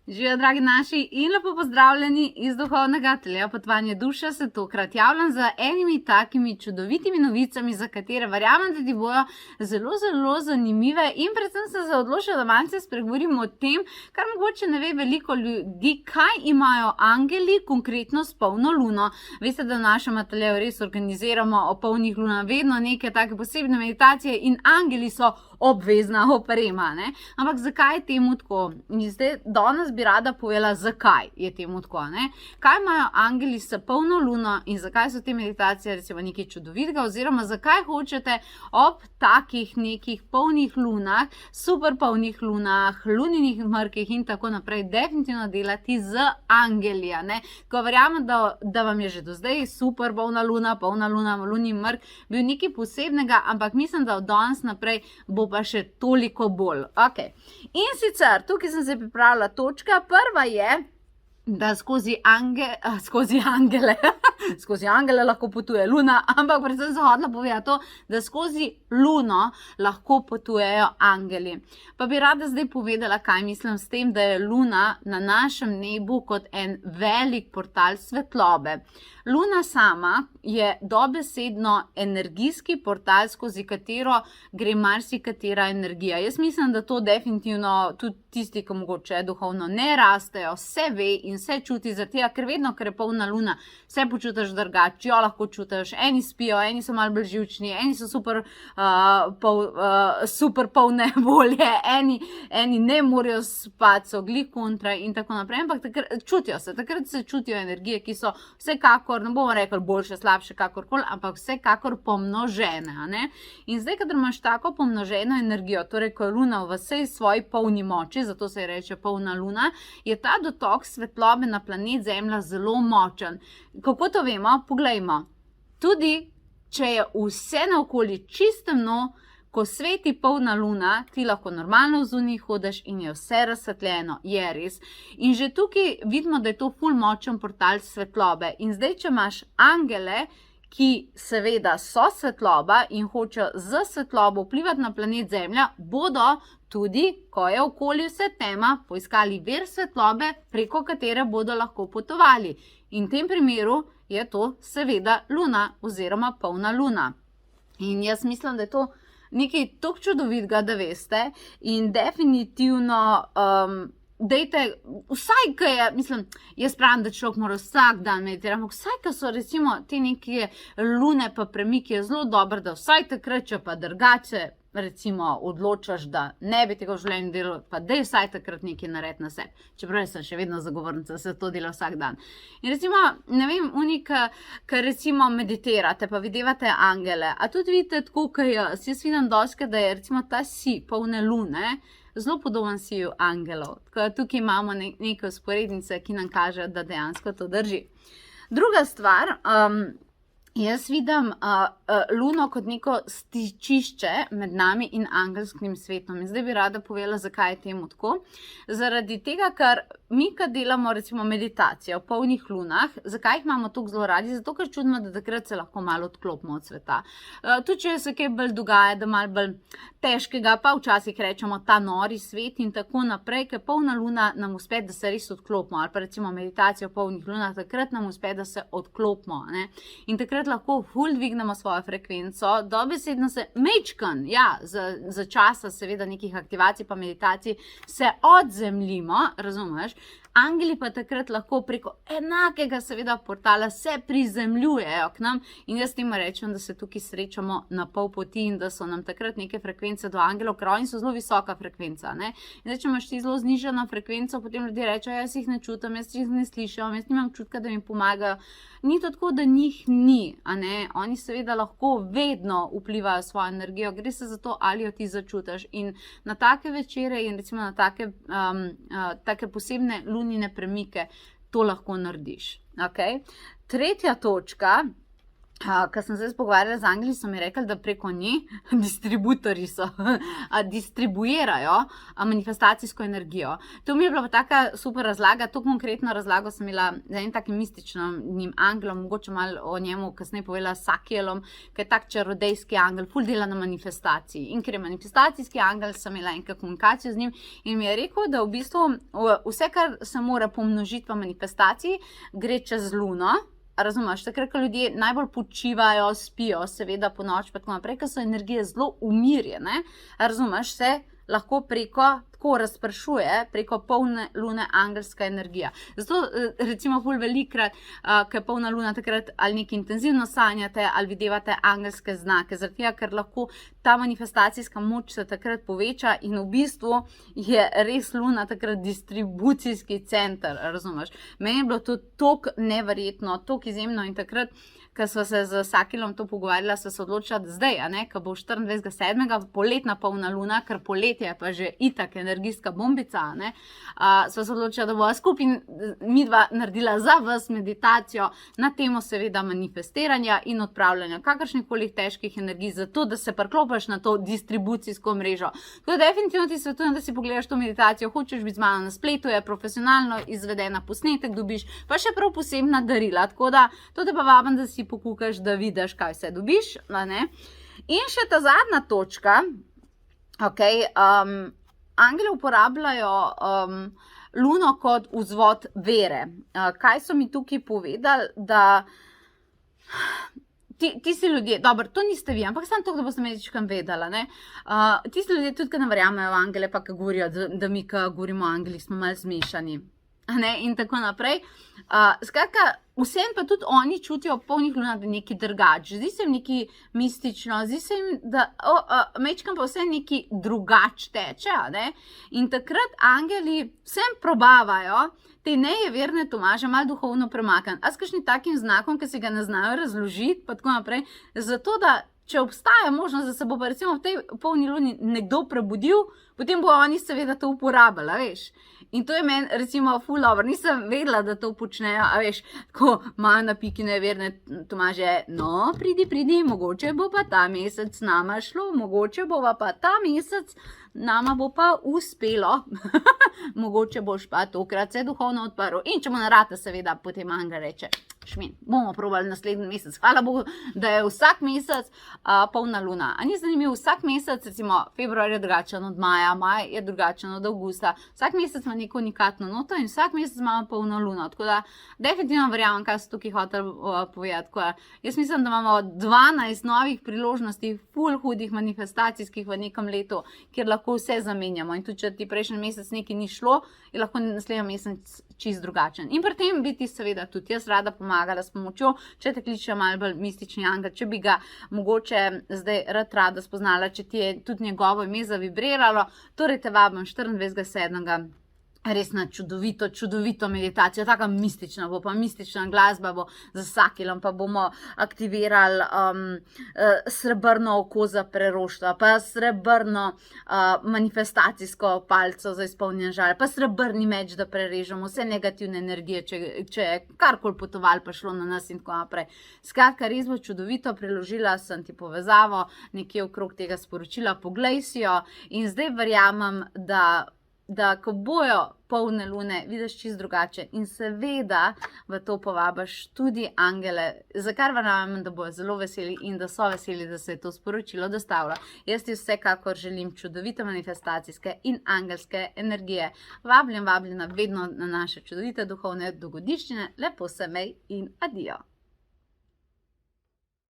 Živijo, dragi naši, in lepo pozdravljeni iz duhovnega ateljeja Potovanje duše. Se tokrat javljam z enimi takimi čudovitimi novicami, za katere verjamem, da ti bojo zelo zanimive, in predvsem se odločila, da malce spregovorim o tem, kar mogoče ne ve veliko ljudi, kaj imajo angeli konkretno s polno luno. Veste, da v našem ateljeju res organiziramo o polnih lunah vedno neke take posebne meditacije in angeli so obvezna oprema, ne? Ampak zakaj je temu tako? In zdaj danes bi rada povedala, zakaj je temu tako, ne? Kaj imajo angeli s polno luno in zakaj so te meditacije recimo nekaj čudovitega, oziroma zakaj hočete ob takih nekih polnih lunah, super polnih lunah, luninih mrkih in tako naprej definitivno delati z angeli, ne? Ko verjamem, da vam je že do zdaj super polna luna, luni mrk bil nekaj posebnega, ampak mislim, da od danes naprej bo pa še toliko bolj. Okay. In sicer, tukaj sem se pripravila točka. Prva je, da skozi angele lahko potuje luna, ampak predvsem sem hotela povedati to, da skozi luno lahko potujejo angeli. Pa bi rada zdaj povedala, kaj mislim s tem, da je luna na našem nebu kot en velik portal svetlobe. Luna sama je dobesedno energijski portal, skozi katero gre marsikatera energija. Jaz mislim, da to definitivno tudi tisti, ki mogoče duhovno ne rastejo, vse ve in vse čuti, zato ker vedno, ker je polna luna, vse počutiš drugače, jo lahko čutiš. Eni spijo, eni so malo bolj živčni, eni so super polne volje, eni ne morejo spati, so glih kontra in tako naprej, ampak takrat se čutijo energije, ki so vsekakor, ne bomo rekli boljše, slabše, kakorkoli, ampak vsekakor pomnožene, ne? In zdaj, kadar imaš tako pomnoženo energijo, torej, ko je luna v vsej svoji polni moči, zato se ji reče polna luna, je ta dotok svetlobe na planet Zemlja zelo močen. Kako to vemo? Poglejmo. Tudi, če je vse naokoli čisto temno, ko sveti polna luna, ti lahko normalno zunaj hodiš in je vse razsvetljeno, je res. In že tukaj vidimo, da je to ful močen portal svetlobe. In zdaj, če imaš angele, ki seveda so svetloba in hočejo z svetlobo vplivati na planet Zemlja, bodo tudi, ko je okoli vse tema, poiskali vir svetlobe, preko katere bodo lahko potovali. In v tem primeru je to seveda luna oziroma polna luna. In jaz mislim, da je to nekaj toliko čudovitega, da veste, in definitivno dejte, vsaj, ki je, mislim, jaz pravim, da človek mora vsak dan meditirati, ampak vsaj, ki so recimo te neke lune pa premiki, je zelo dobro, da vsaj takrat, če pa drugače recimo odločaš, da ne bi tega v življenju delal, pa dej vsaj takrat nekaj narediti na sebi. Čeprav sem še vedno zagovornica, se to dela vsak dan. In recimo, ne vem, ki recimo meditirate, pa videvate angele, a tudi vidite tako, kot jaz vidim doskrat, da je recimo ta si polne lune zelo podoben siju angelov. Tukaj imamo neke vzporednice, ki nam kažejo, da dejansko to drži. Druga stvar, jaz vidim luno kot neko stičišče med nami in angelskim svetom. In zdaj bi rada povedala, zakaj je temu tako. Zaradi tega, ker mi, kad delamo recimo meditacijo v polnih lunah, zakaj jih imamo toliko zelo radi? Zato, ker čudimo, da takrat se lahko malo odklopimo od sveta. Tudi, če se kaj bolj dogaja, da malo bolj težkega, pa včasih rečemo ta nori svet in tako naprej, ker polna luna nam uspe, da se res odklopimo. Ali pa recimo meditacijo v polnih lunah, takrat nam uspe, da se odklopimo, ne? In takrat lahko ful dvignemo svojo frekvenco, dobesedno se mečkan, ja, za časa seveda nekih aktivacij pa meditacij se odzemljimo, razumeš? Angeli pa takrat lahko preko enakega seveda portala se prizemljujejo k nam in jaz temu rečem, da se tukaj srečamo na pol poti in da so nam takrat neke frekvence do angelov, ker oni so zelo visoka frekvenca, ne? In zdaj, če imaš ti zelo znižano frekvenco, potem ljudje rečejo, jaz jih ne čutim, jaz jih ne slišim, jaz nimam čutka, da mi pomagajo. Ni to tako, da njih ni, a ne? Oni seveda lahko vedno vplivajo svojo energijo, gre se za to, ali jo ti začutiš. In na take večere in recimo na take posebne lunine premike to lahko narediš. Okay? Tretja točka Ko sem se pogovarjala z Angliji, so mi rekli, da preko nje distributorji distribuirajo manifestacijsko energijo. To mi je bila taka super razlaga, to konkretno razlago sem imela z enim takim mističnim angelom, mogoče malo o njemu kasneje povedala Sakielom, ki je tak čarodejski angel, ful dela na manifestaciji. In ker je manifestacijski angel, sem imela enkrat komunikacijo z njim in mi je rekel, da v bistvu vse, kar se mora pomnožiti v manifestaciji, gre čez luno. Razumeš, takrat, ko ljudje najbolj počivajo, spijo, seveda po noč, pa tako naprej, ker so energije zelo umirjene, razumeš, se lahko preko tako razpršuje, preko polne lune angelska energija. Zato recimo ful velikrat, ko je polna luna, takrat ali nekaj intenzivno sanjate, ali videvate angelske znake, zaradi tega, ker lahko ta manifestacijska moč se takrat poveča in v bistvu je res luna takrat distribucijski center, razumeš. Meni je bilo to toliko neverjetno, toliko izjemno in takrat, ko sva se z Sakilom to pogovarjala, sva se odločila, da zdaj, ko bo 24.7. poletna polna luna, ker poletje je pa že itak energijska bombica, sva se odločila, da bova skupaj midva naredila za vas meditacijo na temo seveda manifestiranja in odpravljanja kakršnikoli težkih energij, zato da se priklopiš na to distribucijsko mrežo. Tako da definitivno ti svetujem, da si pogledaš to meditacijo, hočeš biti z mano na spletu, je profesionalno izvedena, posnetek dobiš, pa še prav posebna darila, tako da to te pa vabim, da si pokukaš, da vidiš, kaj vse dobiš. In še ta zadnja točka, angeli uporabljajo luno kot vzvod vere. Kaj so mi tukaj povedali, da tisti ljudje, dobro, to niste vi, ampak samo to, da boste medičkam vedela, tisti ljudje tudi, ki ne verjamejo v angele, pa ki govorijo, da mi, ki govorimo o angelih, smo malo zmešani. In tako naprej. Skratka, vsem pa tudi oni čutijo polnih luna, da je nekaj drugače. Zdi se jim nekaj mistično, zdi se jim, da mečkam pa vse nekaj drugače teče. In takrat angeli vsem probavajo te nejeverne Tomaže malo duhovno premakniti. A s kakšnim takim znakom, ki se ga ne znajo razložiti, pa tako naprej, zato da če obstaja možnost, da se bo pa recimo v tej polni luni nekdo prebudil, potem bo oni seveda to uporabljali, veš. In to je meni recimo ful dobro, nisem vedela, da to počnejo, a veš, tako malo na piki neverne Tomaže, no, pridi, mogoče bo pa ta mesec nama šlo, mogoče bo pa ta mesec nama bo pa uspelo, mogoče boš pa tokrat se duhovno odprl. In če mu narata, seveda, potem angel reče, šmin, bomo probali naslednji mesec. Hvala Bogu, da je vsak mesec polna luna. A ni zanimivo, vsak mesec, recimo februar je drugačen od maja, maj je drugačen od avgusta, vsak mesec ima neko unikatno noto in vsak mesec imamo polno luno. Tako da definitivno verjamem, kaj so tukaj hotel povedati. Jaz mislim, da imamo 12 novih priložnosti, ful hudih manifestacijskih v nekem letu, kjer lahko vse zamenjamo. In tudi, če ti prejšnji mesec nekaj ni šlo, je lahko naslednji mesec čist drugačen. In pri tem bi ti seveda tudi jaz rada pomagala s pomočjo, če te kliče malo bolj mistični angel, če bi ga mogoče zdaj rada spoznala, če ti je tudi njegovo ime zavibriralo, torej te vabim 24.7. res na čudovito meditacijo, taka mistična bo, pa mistična glasba bo za Sakilom, pa bomo aktivirali srebrno oko za preroštvo, pa srebrno manifestacijsko palco za izpolnjen žal, pa srebrni meč, da prerežemo vse negativne energije, če je karkoli potovali, pa šlo na nas in tako naprej. Skratka, res bo čudovito, priložila sem ti povezavo nekje okrog tega sporočila, poglej si jo in zdaj verjamem, da ko bojo polne lune, vidiš čist drugače in seveda v to povabiš tudi angele, za kar verjamem, da bojo zelo veseli in da so veseli, da se je to sporočilo dostavilo. Jaz ti vsekakor želim čudovite manifestacijske in angelske energije. Vabljena vedno na naše čudovite duhovne dogodivščine. Lepo se mej in adijo.